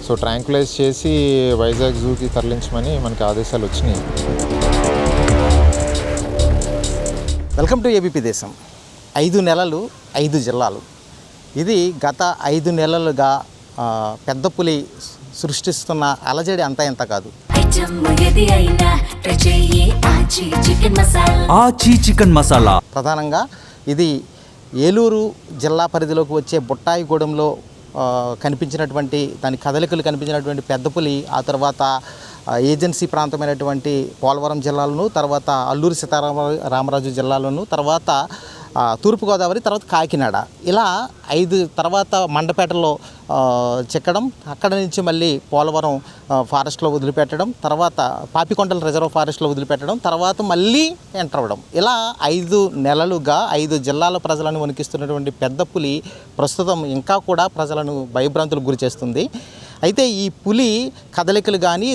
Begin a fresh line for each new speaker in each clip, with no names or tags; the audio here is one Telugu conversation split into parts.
సో ట్రాంక్యులైజ్ చేసి వైజాగ్ జూకి తరలించమని మనకి ఆదేశాలు వచ్చినాయి.
వెల్కమ్ టు ఏబీపీ దేశం. 5 నెలలు 5 జిల్లాలు. ఇది గత 5 నెలలుగా పెద్ద పులి సృష్టిస్తున్న అలజడి అంతా ఇంత కాదు.
చికెన్ మసాలా
ప్రధానంగా ఇది ఏలూరు జిల్లా పరిధిలోకి వచ్చే బుట్టాయిగూడెంలో కనిపించినటువంటి దాని కదలికలు కనిపించినటువంటి పెద్ద పులి, ఆ తర్వాత ఏజెన్సీ ప్రాంతమైనటువంటి పోలవరం జిల్లాలను, తర్వాత అల్లూరి సీతారామరాజు జిల్లాలను, తర్వాత తూర్పుగోదావరి, తర్వాత కాకినాడ, ఇలా 5 తర్వాత మండపేటలో చిక్కడం, అక్కడ నుంచి మళ్ళీ పోలవరం ఫారెస్ట్లో వదిలిపెట్టడం, తర్వాత పాపికొండల రిజర్వ్ ఫారెస్ట్లో వదిలిపెట్టడం, తర్వాత మళ్ళీ ఎంటర్ అవ్వడం, ఇలా 5 నెలలుగా 5 జిల్లాల ప్రజలను వణికిస్తున్నటువంటి పెద్ద పులి ప్రస్తుతం ఇంకా కూడా ప్రజలను భయభ్రాంతులకు గురి చేస్తుంది. అయితే ఈ పులి కదలికలు కానీ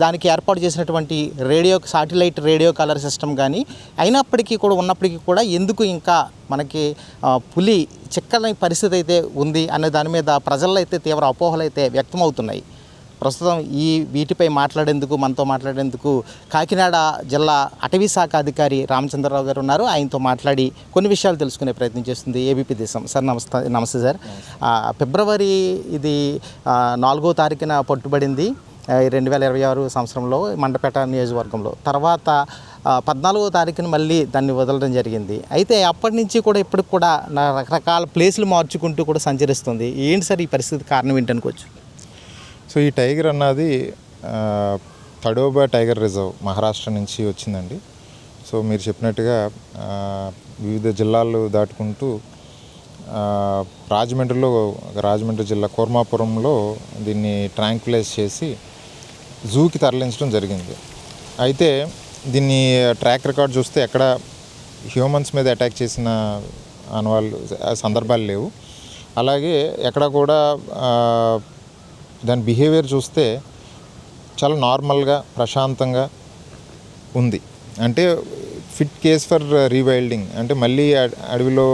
దానికి ఏర్పాటు చేసినటువంటి శాటిలైట్ రేడియో కాలర్ సిస్టమ్ కానీ ఉన్నప్పటికీ కూడా ఎందుకు ఇంకా మనకి పులి చిక్కని పరిస్థితి అయితే ఉంది అనే దాని మీద ప్రజల్లో అయితే తీవ్ర అపోహలు అయితే వ్యక్తమవుతున్నాయి. ప్రస్తుతం వీటిపై మనతో మాట్లాడేందుకు కాకినాడ జిల్లా అటవీ శాఖ అధికారి రామచంద్రరావు గారు ఉన్నారు. ఆయనతో మాట్లాడి కొన్ని విషయాలు తెలుసుకునే ప్రయత్నం చేస్తుంది ఏబీపీ దేశం. సార్ నమస్తే సార్. ఫిబ్రవరి ఇది 4వ తారీఖున పట్టుబడింది 2026 సంవత్సరంలో మండపేట నియోజకవర్గంలో. తర్వాత 14వ తారీఖున మళ్ళీ దాన్ని వదలడం జరిగింది. అయితే అప్పటి నుంచి కూడా ఇప్పటికి కూడా రకరకాల ప్లేసులు మార్చుకుంటూ కూడా సంచరిస్తుంది. ఏంటి సార్ ఈ పరిస్థితి కారణం ఏంటనుకోవచ్చు?
సో ఈ టైగర్ అన్నది తడోబా టైగర్ రిజర్వ్ మహారాష్ట్ర నుంచి వచ్చిందండి. సో మీరు చెప్పినట్టుగా వివిధ జిల్లాలు దాటుకుంటూ రాజమండ్రి జిల్లా కోర్మాపురంలో దీన్ని ట్రాంక్యులైజ్ చేసి జూకి తరలించడం జరిగింది. అయితే దీన్ని ట్రాక్ రికార్డ్ చూస్తే ఎక్కడ హ్యూమన్స్ మీద అటాక్ చేసిన సందర్భాలు లేవు. అలాగే ఎక్కడ కూడా దాని బిహేవియర్ చూస్తే చాలా నార్మల్గా ప్రశాంతంగా ఉంది. అంటే ఫిట్ కేస్ ఫర్ రీవైల్డింగ్, అంటే మళ్ళీ అడవిలో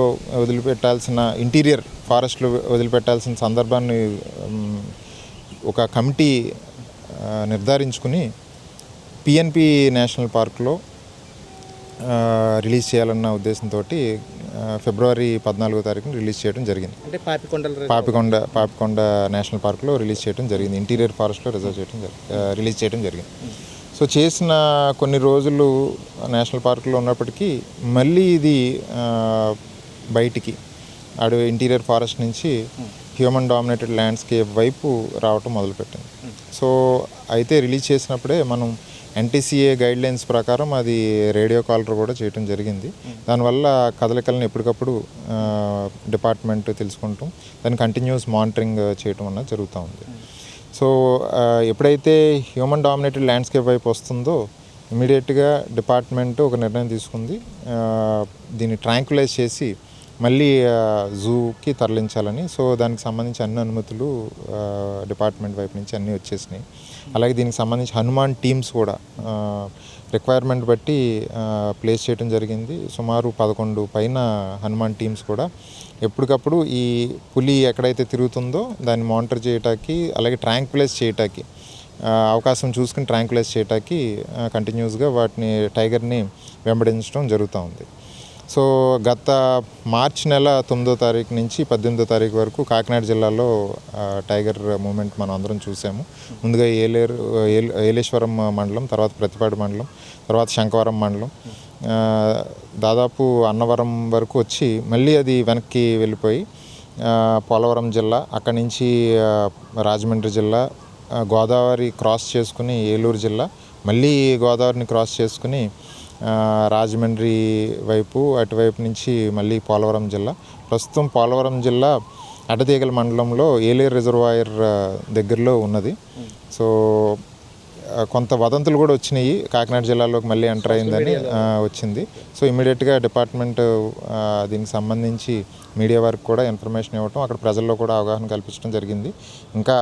వదిలిపెట్టాల్సిన ఇంటీరియర్ ఫారెస్ట్లో వదిలిపెట్టాల్సిన సందర్భాన్ని ఒక కమిటీ నిర్ధారించుకుని పిఎన్పి నేషనల్ పార్క్లో రిలీజ్ చేయాలన్న ఉద్దేశంతో ఫిబ్రవరి 14వ తారీఖున రిలీజ్ చేయడం జరిగింది.
అంటే
పాపికొండ నేషనల్ పార్క్లో రిలీజ్ చేయడం జరిగింది. ఇంటీరియర్ ఫారెస్ట్లో రిలీజ్ చేయడం జరిగింది. సో చేసిన కొన్ని రోజులు నేషనల్ పార్క్లో ఉన్నప్పటికీ మళ్ళీ ఇది బయటికి ఇంటీరియర్ ఫారెస్ట్ నుంచి హ్యూమన్ డామినేటెడ్ ల్యాండ్స్కేప్ వైపు రావటం మొదలుపెట్టింది. సో అయితే రిలీజ్ చేసినప్పుడే మనం ఎన్టీసీఏ గైడ్లైన్స్ ప్రకారం అది రేడియో కాలర్ కూడా చేయడం జరిగింది. దానివల్ల కదలికలను ఎప్పటికప్పుడు డిపార్ట్మెంట్ తెలుసుకుంటాం, దాన్ని కంటిన్యూస్ మానిటరింగ్ చేయటం అన్నది జరుగుతూ ఉంది. సో ఎప్పుడైతే హ్యూమన్ డామినేటెడ్ ల్యాండ్స్కేప్ వైపు వస్తుందో ఇమీడియట్గా డిపార్ట్మెంట్ ఒక నిర్ణయం తీసుకుంది, దీన్ని ట్రాంక్యులైజ్ చేసి మళ్ళీ జూకి తరలించాలని. సో దానికి సంబంధించి అన్ని అనుమతులు డిపార్ట్మెంట్ వైపు నుంచి అన్నీ వచ్చేసినాయి. అలాగే దీనికి సంబంధించి హనుమాన్ టీమ్స్ కూడా రిక్వైర్మెంట్ బట్టి ప్లేస్ చేయడం జరిగింది. సుమారు 11 పైన హనుమాన్ టీమ్స్ కూడా ఎప్పటికప్పుడు ఈ పులి ఎక్కడైతే తిరుగుతుందో దాన్ని మానిటర్ చేయటానికి, అలాగే ట్రాంక్యులైజ్ చేయటానికి అవకాశం చూసుకుని ట్రాంక్యులైజ్ చేయటానికి కంటిన్యూస్గా టైగర్ని వెంబడించడం జరుగుతూ ఉంది. సో గత మార్చి నెల 9వ తారీఖు నుంచి 18వ తారీఖు వరకు కాకినాడ జిల్లాలో టైగర్ మూమెంట్ మనం అందరం చూసాము. ముందుగా ఏలేశ్వరం మండలం, తర్వాత ప్రతిపాడు మండలం, తర్వాత శంకవరం మండలం, దాదాపు అన్నవరం వరకు వచ్చి మళ్ళీ అది వెనక్కి వెళ్ళిపోయి పోలవరం జిల్లా, అక్కడి నుంచి రాజమండ్రి జిల్లా, గోదావరి క్రాస్ చేసుకుని ఏలూరు జిల్లా, మళ్ళీ గోదావరిని క్రాస్ చేసుకుని రాజమండ్రి వైపు, అటువైపు నుంచి మళ్ళీ పోలవరం జిల్లా. ప్రస్తుతం పోలవరం జిల్లా అడ్డతీగల మండలంలో ఏలేరు రిజర్వాయర్ దగ్గరలో ఉన్నది. సో కొంత వదంతులు కూడా వచ్చినాయి, కాకినాడ జిల్లాలోకి మళ్ళీ ఎంటర్ అయిందని వచ్చింది. సో ఇమీడియట్గా డిపార్ట్మెంట్ దీనికి సంబంధించి మీడియా వారికి కూడా ఇన్ఫర్మేషన్ ఇవ్వటం, అక్కడ ప్రజల్లో కూడా అవగాహన కల్పించడం జరిగింది. ఇంకా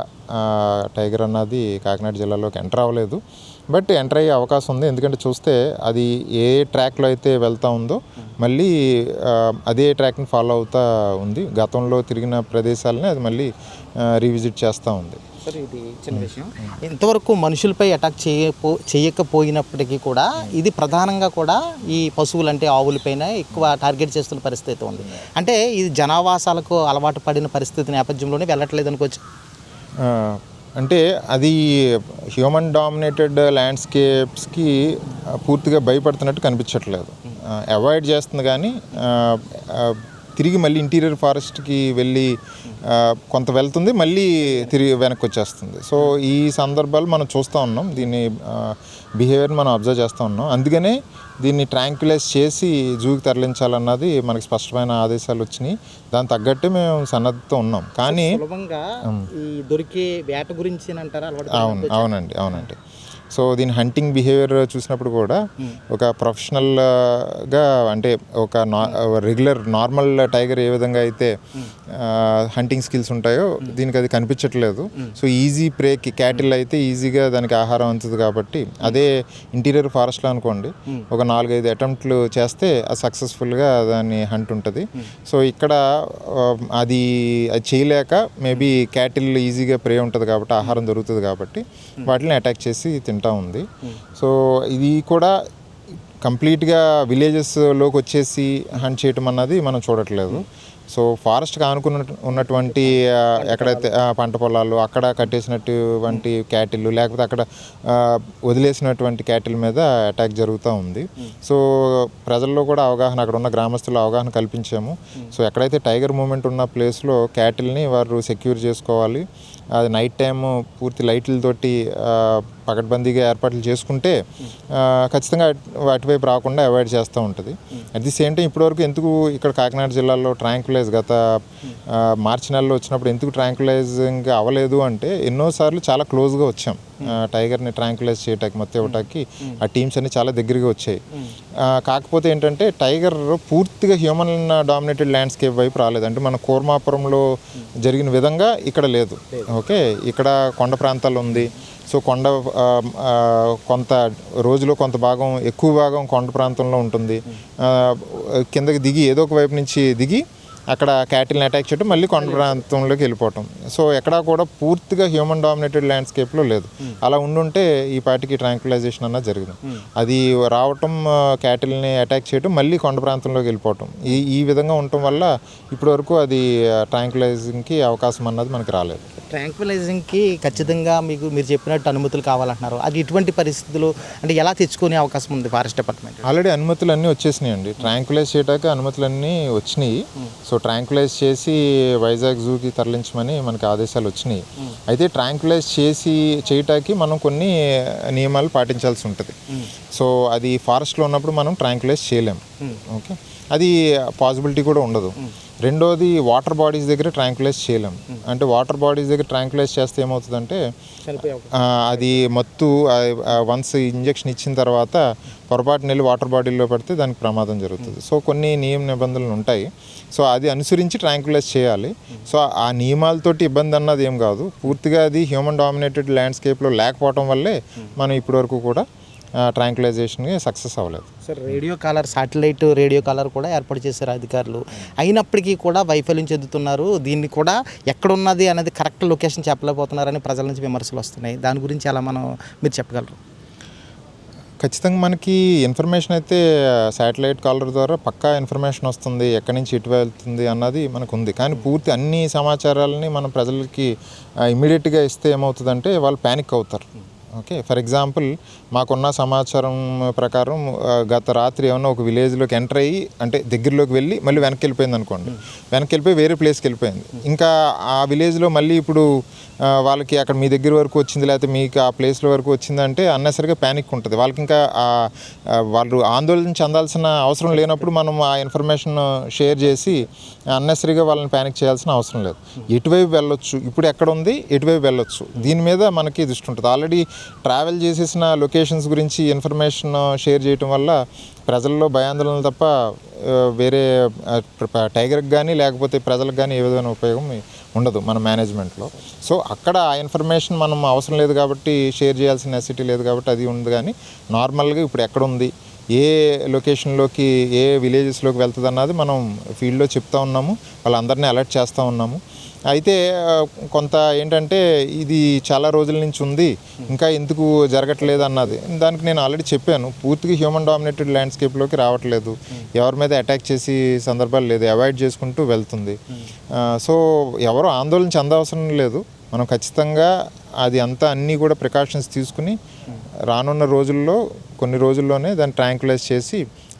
టైగర్ అన్నది కాకినాడ జిల్లాలోకి ఎంటర్ అవ్వలేదు, బట్ ఎంటర్ అయ్యే అవకాశం ఉంది. ఎందుకంటే చూస్తే అది ఏ ట్రాక్లో అయితే వెళ్తూ ఉందో మళ్ళీ అదే ట్రాక్ని ఫాలో అవుతూ ఉంది. గతంలో తిరిగిన ప్రదేశాలని అది మళ్ళీ రీవిజిట్ చేస్తూ ఉంది.
సరే, ఇది చిన్న విషయం. ఇంతవరకు మనుషులపై అటాక్ చేయకపోయినప్పటికీ కూడా ఇది ప్రధానంగా కూడా ఈ పశువులు అంటే ఆవులపైన ఎక్కువ టార్గెట్ చేస్తున్న పరిస్థితి ఉంది. అంటే ఇది జనావాసాలకు అలవాటు పడిన పరిస్థితి నేపథ్యంలోనే వెళ్ళట్లేదు అనుకోవచ్చు.
అంటే అది హ్యూమన్ డామినేటెడ్ ల్యాండ్స్కేప్స్కి పూర్తిగా భయపడుతున్నట్టు కనిపించట్లేదు. అవాయిడ్ చేస్తుంది కానీ తిరిగి మళ్ళీ ఇంటీరియర్ ఫారెస్ట్కి వెళ్ళి కొంత వెళ్తుంది, మళ్ళీ తిరిగి వెనక్కి వచ్చేస్తుంది. సో ఈ సందర్భాలు మనం చూస్తూ ఉన్నాం, దీన్ని బిహేవియర్ మనం అబ్జర్వ్ చేస్తూ ఉన్నాం. అందుకనే దీన్ని ట్రాంక్యులైజ్ చేసి జూకి తరలించాలన్నది మనకి స్పష్టమైన ఆదేశాలు వచ్చినాయి. దాని తగ్గట్టే మేము సన్నద్ధతో ఉన్నాం. కానీ
సులభంగా ఈ దొరికే వేట గురించి అంటారా?
అవునండి. సో దీని హంటింగ్ బిహేవియర్ చూసినప్పుడు కూడా ఒక ప్రొఫెషనల్గా అంటే ఒక రెగ్యులర్ నార్మల్ టైగర్ ఏ విధంగా అయితే హంటింగ్ స్కిల్స్ ఉంటాయో దీనికి అది కనిపించట్లేదు. సో ఈజీ ప్రేకి క్యాటిల్ అయితే ఈజీగా దానికి ఆహారం అందుతుంది కాబట్టి, అదే ఇంటీరియర్ ఫారెస్ట్లో అనుకోండి ఒక 4-5 అటెంప్ట్లు చేస్తే అది సక్సెస్ఫుల్గా దాన్ని హంట్ ఉంటుంది. సో ఇక్కడ అది చేయలేక మేబీ క్యాటిల్ ఈజీగా ప్రే ఉంటుంది కాబట్టి ఆహారం దొరుకుతుంది కాబట్టి వాటిని అటాక్ చేసి తింటా ఉంది. సో ఇది కూడా కంప్లీట్గా విలేజెస్లోకి వచ్చేసి హంట్ చేయటం అన్నది మనం చూడట్లేదు. సో ఫారెస్ట్కి ఆనుకున్న ఉన్నటువంటి ఎక్కడైతే పంట పొలాలు అక్కడ కట్టేసినటువంటి క్యాటిల్ లేకపోతే అక్కడ వదిలేసినటువంటి క్యాటిల్ మీద అటాక్ జరుగుతూ ఉంది. సో ప్రజల్లో కూడా అవగాహన, అక్కడ ఉన్న గ్రామస్తులు అవగాహన కల్పించాము. సో ఎక్కడైతే టైగర్ మూమెంట్ ఉన్న ప్లేస్లో క్యాటిల్ని వారు సెక్యూర్ చేసుకోవాలి. అది నైట్ టైము పూర్తి లైట్లతోటి పకడ్బందీగా ఏర్పాట్లు చేసుకుంటే ఖచ్చితంగా అటువైపు రాకుండా అవాయిడ్ చేస్తూ ఉంటుంది. అట్ ది సేమ్ టైం ఇప్పటివరకు ఎందుకు ఇక్కడ కాకినాడ జిల్లాలో ట్రాంక్యులైజ్ గత మార్చి నెలలో వచ్చినప్పుడు ఎందుకు ట్రాంక్యులైజింగ్ అవ్వలేదు అంటే ఎన్నోసార్లు చాలా క్లోజ్గా వచ్చాం టైగర్ని ట్రాంక్యులైజ్ చేయటానికి, మొత్తం ఇవ్వటానికి ఆ టీమ్స్ అన్ని చాలా దగ్గరగా వచ్చాయి. కాకపోతే ఏంటంటే టైగర్ పూర్తిగా హ్యూమన్ డామినేటెడ్ ల్యాండ్స్కేప్ వైపు రాలేదు. అంటే మన కోర్మాపురంలో జరిగిన విధంగా ఇక్కడ లేదు. ఓకే, ఇక్కడ కొండ ప్రాంతాలు ఉంది. సో కొంత రోజులో కొంత భాగం, ఎక్కువ భాగం కొండ ప్రాంతంలో ఉంటుంది. కిందకి దిగి ఏదో ఒక వైపు నుంచి దిగి అక్కడ క్యాటిల్ని అటాక్ చేయడం, మళ్ళీ కొండ ప్రాంతంలోకి వెళ్ళిపోవటం. సో ఎక్కడా కూడా పూర్తిగా హ్యూమన్ డామినేటెడ్ ల్యాండ్స్కేప్లో లేదు. అలా ఉండుంటే ఈ పార్టీకి ట్రాంక్యులైజేషన్ అన్నది జరిగింది. అది రావటం, క్యాటిల్ని అటాక్ చేయడం, మళ్ళీ కొండ ప్రాంతంలోకి వెళ్ళిపోవటం, ఈ విధంగా ఉండటం వల్ల ఇప్పటివరకు అది ట్రాంక్యులైజింగ్కి అవకాశం అన్నది మనకి రాలేదు.
ట్రాంక్యులైజింగ్కి ఖచ్చితంగా మీరు చెప్పినట్టు అనుమతులు కావాలంటున్నారు. అది ఇటువంటి పరిస్థితులు అంటే ఎలా తెచ్చుకునే అవకాశం ఉంది ఫారెస్ట్ డిపార్ట్మెంట్?
ఆల్రెడీ అనుమతులు అన్నీ వచ్చేసినాయి అండి. ట్రాంక్యులైజ్ చేయడానికి అనుమతులన్నీ వచ్చినాయి. సో ట్రాంక్యులైజ్ చేసి వైజాగ్ జూకి తరలించమని మనకి ఆదేశాలు వచ్చినాయి. అయితే ట్రాంక్యులైజ్ చేయటానికి మనం కొన్ని నియమాలు పాటించాల్సి ఉంటుంది. సో అది ఫారెస్ట్లో ఉన్నప్పుడు మనం ట్రాంక్యులైజ్ చేయలేం. ఓకే, అది పాసిబిలిటీ కూడా ఉండదు. రెండోది వాటర్ బాడీస్ దగ్గర ట్రాంక్యులైజ్ చేయలేం. అంటే వాటర్ బాడీస్ దగ్గర ట్రాంక్యులైజ్ చేస్తే ఏమవుతుందంటే అది మత్తు వన్స్ ఇంజెక్షన్ ఇచ్చిన తర్వాత పొరపాటున వెళ్ళి వాటర్ బాడీలో పడితే దానికి ప్రమాదం జరుగుతుంది. సో కొన్ని నియమ నిబంధనలు ఉంటాయి. సో అది అనుసరించి ట్రాంక్యులైజ్ చేయాలి. సో ఆ నియమాలతోటి ఇబ్బంది అన్నది ఏం కాదు. పూర్తిగా అది హ్యూమన్ డామినేటెడ్ ల్యాండ్స్కేప్లో లేకపోవడం వల్లే మనం ఇప్పటివరకు కూడా ట్రాంక్యులైజేషన్కి సక్సెస్ అవ్వలేదు.
Sir, radio collar, satellite radio collar కూడా ఏర్పాటు చేశారు అధికారులు. అయినప్పటికీ కూడా వైఫల్యం చెందుతున్నారు. దీన్ని కూడా ఎక్కడున్నది అనేది కరెక్ట్ లొకేషన్ చెప్పలేకపోతున్నారని ప్రజల నుంచి విమర్శలు వస్తున్నాయి. దాని గురించి ఎలా మీరు చెప్పగలరు?
ఖచ్చితంగా మనకి ఇన్ఫర్మేషన్ అయితే శాటిలైట్ కాలర్ ద్వారా పక్కా ఇన్ఫర్మేషన్ వస్తుంది, ఎక్కడి నుంచి ఇటు వెళ్తుంది అన్నది మనకు ఉంది. కానీ పూర్తి అన్ని సమాచారాలని మనం ప్రజలకి ఇమీడియట్గా ఇస్తే ఏమవుతుందంటే వాళ్ళు ప్యానిక్ అవుతారు. ఓకే, ఫర్ ఎగ్జాంపుల్ మాకున్న సమాచారం ప్రకారం గత రాత్రి ఏమన్నా ఒక విలేజ్లోకి ఎంటర్ అయ్యి అంటే దగ్గరలోకి వెళ్ళి మళ్ళీ వెనక్కి వెళ్ళిపోయింది అనుకోండి, వెనక్కి వెళ్ళిపోయి వేరే ప్లేస్కి వెళ్ళిపోయింది. ఇంకా ఆ విలేజ్లో మళ్ళీ ఇప్పుడు వాళ్ళకి అక్కడ మీ దగ్గర వరకు వచ్చింది లేకపోతే మీకు ఆ ప్లేస్లో వరకు వచ్చిందంటే అన్నెసరిగా ప్యానిక్ ఉంటుంది వాళ్ళకి. ఇంకా వాళ్ళు ఆందోళన చెందాల్సిన అవసరం లేనప్పుడు మనం ఆ ఇన్ఫర్మేషన్ షేర్ చేసి అన్నెసరిగా వాళ్ళని ప్యానిక్ చేయాల్సిన అవసరం లేదు. ఎటువైపు వెళ్ళొచ్చు, ఇప్పుడు ఎక్కడ ఉంది, ఎటువైపు వెళ్ళొచ్చు, దీని మీద మనకి దృష్టి ఉంటుంది. ఆల్రెడీ ట్రావెల్ చేసేసిన లొకేషన్స్ గురించి ఇన్ఫర్మేషన్ షేర్ చేయటం వల్ల ప్రజల్లో భయాందోళనలు తప్ప వేరే టైగర్కి కానీ లేకపోతే ప్రజలకు కానీ ఏ విధమైన ఉపయోగం ఉండదు మన మేనేజ్మెంట్లో. సో అక్కడ ఆ ఇన్ఫర్మేషన్ మనం అవసరం లేదు కాబట్టి షేర్ చేయాల్సిన నెసిటీ లేదు కాబట్టి అది ఉంది. కానీ నార్మల్గా ఇప్పుడు ఎక్కడ ఉంది, ఏ లొకేషన్లోకి, ఏ విలేజెస్లోకి వెళ్తుంది అన్నది మనం ఫీల్డ్లో చెప్తా ఉన్నాము, వాళ్ళందరినీ అలర్ట్ చేస్తూ ఉన్నాము. అయితే కొంత ఏంటంటే ఇది చాలా రోజుల నుంచి ఉంది, ఇంకా ఎందుకు జరగట్లేదు అన్నది. దానికి నేను ఆల్రెడీ చెప్పాను, పూర్తిగా హ్యూమన్ డామినేటెడ్ ల్యాండ్స్కేప్లోకి రావట్లేదు, ఎవరి మీద అటాక్ చేసి సందర్భాలు లేదు, అవాయిడ్ చేసుకుంటూ వెళ్తుంది. సో ఎవరు ఆందోళన చెందవసరం లేదు. మనం ఖచ్చితంగా అది అంతా అన్నీ కూడా ప్రికాషన్స్ తీసుకుని రానున్న రోజుల్లో కొన్ని రోజుల్లోనే దాన్ని ట్రాంక్యులైజ్ చేసి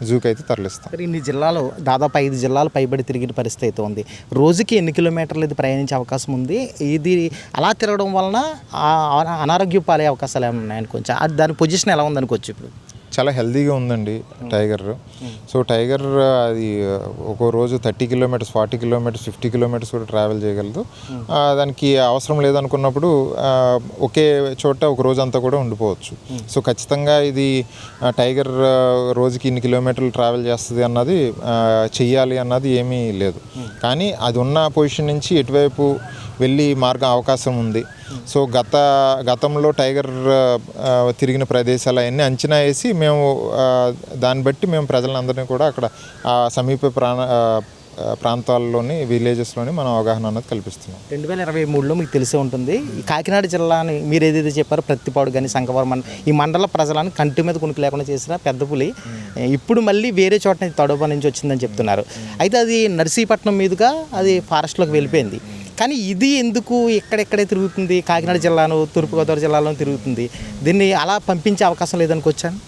జూకి అయితే తరలిస్తాం.
ఇన్ని జిల్లాలు దాదాపు 5 జిల్లాలు పైబడి తిరిగిన పరిస్థితి అయితే ఉంది. రోజుకి ఎన్ని కిలోమీటర్లు ఇది ప్రయాణించే అవకాశం ఉంది? ఇది అలా తిరగడం వలన అనారోగ్యం పాలే అవకాశాలు ఏమైనా ఉన్నాయనుకోవచ్చు. అది దాని పొజిషన్ ఎలా ఉందనుకోవచ్చు? ఇప్పుడు
చాలా హెల్తీగా ఉందండి టైగర్. సో టైగర్ అది ఒక్కో రోజు 30 కిలోమీటర్స్, 40 కిలోమీటర్స్, 50 కిలోమీటర్స్ కూడా ట్రావెల్ చేయగలదు. దానికి అవసరం లేదనుకున్నప్పుడు ఒకే చోట ఒక రోజు అంతా కూడా ఉండిపోవచ్చు. సో ఖచ్చితంగా ఇది టైగర్ రోజుకి ఇన్ని కిలోమీటర్లు ట్రావెల్ చేస్తుంది అన్నది, చెయ్యాలి అన్నది ఏమీ లేదు. కానీ అది ఉన్న పొజిషన్ నుంచి ఎటువైపు వెళ్ళి మార్గం అవకాశం ఉంది. సో గతంలో టైగర్ తిరిగిన ప్రదేశాలు అవన్నీ అంచనా వేసి మేము దాన్ని బట్టి మేము ప్రజలందరినీ కూడా అక్కడ సమీప ప్రాంతాల్లోని విలేజెస్లోని మనం అవగాహన అన్నది కల్పిస్తున్నాం.
2023లో మీకు తెలిసే ఉంటుంది, ఈ కాకినాడ జిల్లాని మీరు ఏదైతే చెప్పారో ప్రత్తిపాడు కానీ శంఖవరం ఈ మండల ప్రజలను కంటి మీద కునికి లేకుండా చేసిన పెద్ద పులి ఇప్పుడు మళ్ళీ వేరే చోట నుంచి తడోపా నుంచి వచ్చిందని చెప్తున్నారు. అయితే అది నర్సీపట్నం మీదుగా అది ఫారెస్ట్లోకి వెళ్ళిపోయింది. కానీ ఇది ఎందుకు ఎక్కడెక్కడే తిరుగుతుంది? కాకినాడ జిల్లాను, తూర్పుగోదావరి జిల్లాలో తిరుగుతుంది. దీన్ని అలా పంపించే అవకాశం లేదనుకోవచ్చాను.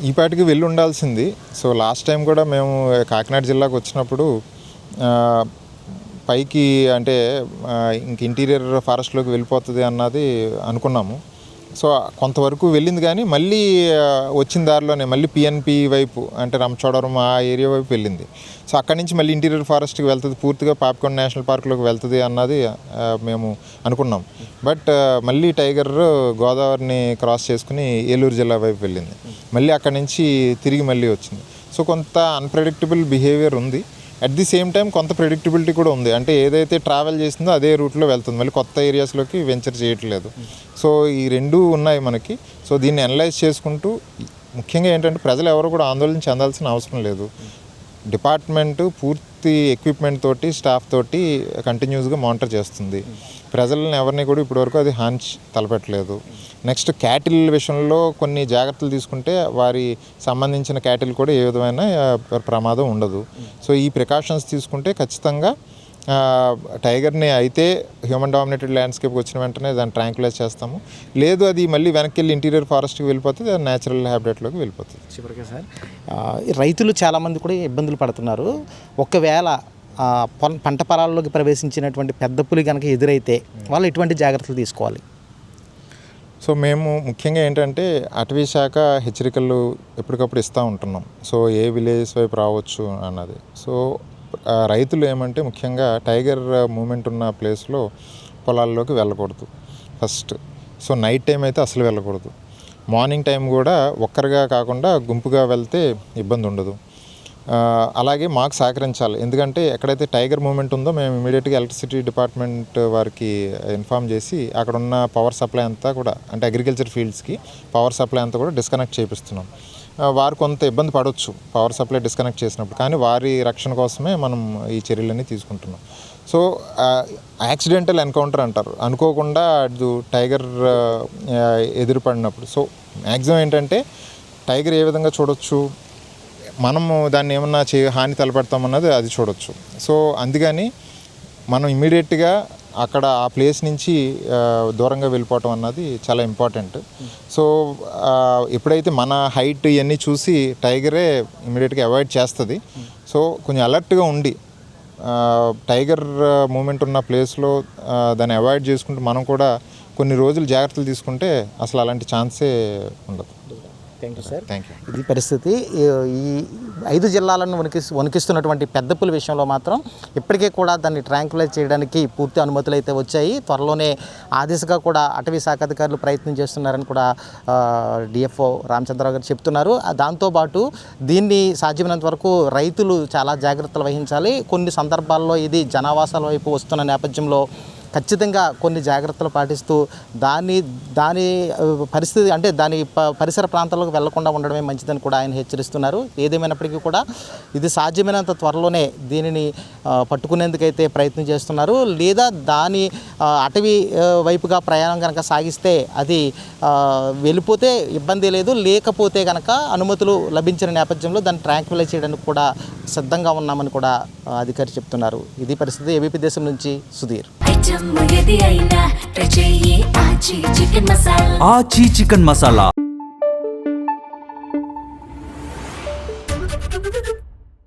ఈ పాటికి వెళ్ళి ఉండాల్సింది. సో లాస్ట్ టైం కూడా మేము కాకినాడ జిల్లాకు వచ్చినప్పుడు పైకి అంటే ఇంక ఇంటీరియర్ ఫారెస్ట్లోకి వెళ్ళిపోతుంది అన్నది అనుకున్నాము. సో కొంతవరకు వెళ్ళింది, కానీ మళ్ళీ వచ్చిన దారిలోనే మళ్ళీ పిఎన్పి వైపు అంటే రంపచోడవరం ఆ ఏరియా వైపు వెళ్ళింది. సో అక్కడి నుంచి మళ్ళీ ఇంటీరియర్ ఫారెస్ట్కి వెళ్తుంది, పూర్తిగా పాపికొండ నేషనల్ పార్క్లోకి వెళ్తుంది అన్నది మేము అనుకున్నాం. బట్ మళ్ళీ టైగర్ గోదావరిని క్రాస్ చేసుకుని ఏలూరు జిల్లా వైపు వెళ్ళింది, మళ్ళీ అక్కడి నుంచి తిరిగి మళ్ళీ వచ్చింది. సో కొంత అన్ప్రెడిక్టబుల్ బిహేవియర్ ఉంది. అట్ ది సేమ్ టైం కొంత ప్రెడిక్టబిలిటీ కూడా ఉంది. అంటే ఏదైతే ట్రావెల్ చేసిందో అదే రూట్లో వెళ్తుంది, మళ్ళీ కొత్త ఏరియాస్లోకి వెంచర్ చేయట్లేదు. సో ఈ రెండూ ఉన్నాయి మనకి. సో దీన్ని అనలైజ్ చేసుకుంటూ ముఖ్యంగా ఏంటంటే ప్రజలు ఎవరు కూడా ఆందోళన చెందాల్సిన అవసరం లేదు. డిపార్ట్మెంటు పూర్తి ఎక్విప్మెంట్ తోటి, స్టాఫ్ తోటి కంటిన్యూస్గా మానిటర్ చేస్తుంది. ప్రజలను ఎవరిని కూడా ఇప్పటివరకు అది హాని తలపెట్టలేదు. నెక్స్ట్ క్యాటిల్ విషయంలో కొన్ని జాగ్రత్తలు తీసుకుంటే వారి సంబంధించిన క్యాటిల్ కూడా ఏ విధమైన ప్రమాదం ఉండదు. సో ఈ ప్రికాషన్స్ తీసుకుంటే ఖచ్చితంగా టైగర్ని అయితే హ్యూమన్ డామినేటెడ్ ల్యాండ్స్కేప్కి వచ్చిన వెంటనే దాన్ని ట్రాంక్యులైజ్ చేస్తాము. లేదు అది మళ్ళీ వెనక్కి వెళ్ళి ఇంటీరియర్ ఫారెస్ట్కి వెళ్ళిపోతుంది, అది న్యాచురల్ హ్యాబిటేట్లోకి వెళ్ళిపోతుంది.
చివరిగా సార్, రైతులు చాలామంది కూడా ఇబ్బందులు పడుతున్నారు. ఒకవేళ పంట పొలాల్లోకి ప్రవేశించినటువంటి పెద్ద పులి కనుక ఎదురైతే వాళ్ళు ఎటువంటి జాగ్రత్తలు తీసుకోవాలి?
సో మేము ముఖ్యంగా ఏంటంటే అటవీ శాఖ హెచ్చరికలు ఎప్పటికప్పుడు ఇస్తూ ఉంటున్నాం. సో ఏ విలేజెస్ వైపు రావచ్చు అన్నది. సో రైతులు ఏమంటే ముఖ్యంగా టైగర్ మూమెంట్ ఉన్న ప్లేస్లో పొలాల్లోకి వెళ్ళకూడదు ఫస్ట్. సో నైట్ టైం అయితే అసలు వెళ్ళకూడదు. మార్నింగ్ టైం కూడా ఒక్కరిగా కాకుండా గుంపుగా వెళ్తే ఇబ్బంది ఉండదు. అలాగే మాకు సహకరించాలి, ఎందుకంటే ఎక్కడైతే టైగర్ మూమెంట్ ఉందో మేము ఇమీడియట్గా ఎలక్ట్రిసిటీ డిపార్ట్మెంట్ వారికి ఇన్ఫామ్ చేసి అక్కడ ఉన్న పవర్ సప్లై అంతా కూడా, అంటే అగ్రికల్చర్ ఫీల్డ్స్కి పవర్ సప్లై అంతా కూడా డిస్కనెక్ట్ చేపిస్తున్నాం. వారు కొంత ఇబ్బంది పడవచ్చు పవర్ సప్లై డిస్కనెక్ట్ చేసినప్పుడు, కానీ వారి రక్షణ కోసమే మనం ఈ చర్యలన్నీ తీసుకుంటున్నాం. సో యాక్సిడెంటల్ ఎన్కౌంటర్ అంటారు, అనుకోకుండా టైగర్ ఎదురుపడినప్పుడు. సో మ్యాక్సిమం ఏంటంటే టైగర్ ఏ విధంగా చూడొచ్చు, మనము దాన్ని ఏమన్నా హాని తలపెడతామన్నది అది చూడొచ్చు. సో అందుకని మనం ఇమ్మీడియట్గా అక్కడ ఆ ప్లేస్ నుంచి దూరంగా వెళ్ళిపోవటం అన్నది చాలా ఇంపార్టెంట్. సో ఎప్పుడైతే మన హైట్ ఇవన్నీ చూసి టైగరే ఇమ్మీడియట్గా అవాయిడ్ చేస్తుంది. సో కొంచెం అలర్ట్గా ఉండి టైగర్ మూమెంట్ ఉన్న ప్లేస్లో దాన్ని అవాయిడ్ చేసుకుంటూ మనం కూడా కొన్ని రోజులు జాగ్రత్తలు తీసుకుంటే అసలు అలాంటి ఛాన్సే ఉండదు.
Thank you sir.
Thank you.
ఇది పరిస్థితి. ఈ 5 జిల్లాలను వణికిస్తున్నటువంటి పెద్ద పులి విషయంలో మాత్రం ఇప్పటికే కూడా దాన్ని ట్రాంక్యులైజ్ చేయడానికి పూర్తి అనుమతులు అయితే వచ్చాయి. త్వరలోనే ఆ దిశగా కూడా అటవీ శాఖ అధికారులు ప్రయత్నం చేస్తున్నారని కూడా డిఎఫ్ఓ రామచంద్రరావు గారు చెప్తున్నారు. దాంతోపాటు దీన్ని సాధ్యమైనంత వరకు రైతులు చాలా జాగ్రత్తలు వహించాలి. కొన్ని సందర్భాల్లో ఇది జనావాసాల వైపు వస్తున్న నేపథ్యంలో ఖచ్చితంగా కొన్ని జాగ్రత్తలు పాటిస్తూ దాని పరిస్థితి అంటే దాని పరిసర ప్రాంతాలకు వెళ్లకుండా ఉండడమే మంచిదని కూడా ఆయన హెచ్చరిస్తున్నారు. ఏదేమైనప్పటికీ కూడా ఇది సాధ్యమైనంత త్వరలోనే దీనిని పట్టుకునేందుకైతే ప్రయత్నం చేస్తున్నారు. లేదా దాని అటవీ వైపుగా ప్రయాణం కనుక సాగిస్తే అది వెళ్ళిపోతే ఇబ్బంది లేదు, లేకపోతే కనుక అనుమతులు లభించిన నేపథ్యంలో దాన్ని ట్రాంక్విలైజ్ చేయడానికి కూడా సిద్ధంగా ఉన్నామని కూడా అధికారి చెప్తున్నారు. ఇది పరిస్థితి. ఏబీపీ దేశం నుంచి సుధీర్.
ఆచి చికెన్ మసాలా